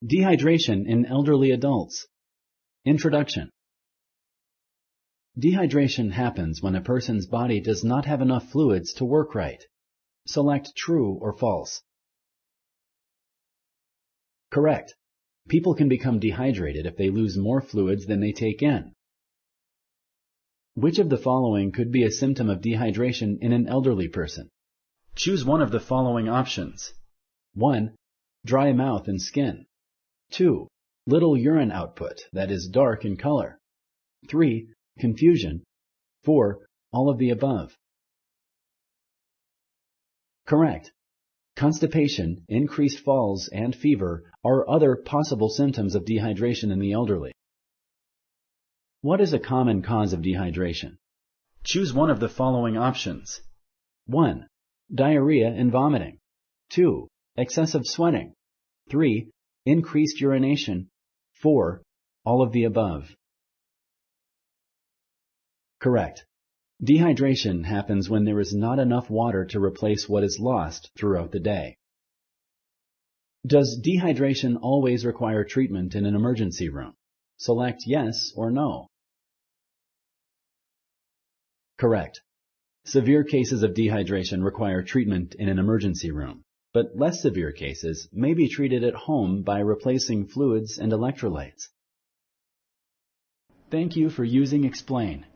Dehydration in elderly adults. Introduction. Dehydration happens when a person's body does not have enough fluids to work right. Select true or false. Correct. People can become dehydrated if they lose more fluids than they take in. Which of the following could be a symptom of dehydration in an elderly person? Choose one of the following options. 1. Dry mouth and skin. 2. Little urine output that is dark in color. 3. Confusion. 4. All of the above. Correct. Constipation, increased falls, and fever are other possible symptoms of dehydration in the elderly. What is a common cause of dehydration? Choose one of the following options. 1. Diarrhea and vomiting. 2. Excessive sweating. 3. Increased urination. 4. All of the above. Correct. Dehydration happens when there is not enough water to replace what is lost throughout the day. Does dehydration always require treatment in an emergency room? Select yes or no. Correct. Severe cases of dehydration require treatment in an emergency room, but less severe cases may be treated at home by replacing fluids and electrolytes. Thank you for using Explain.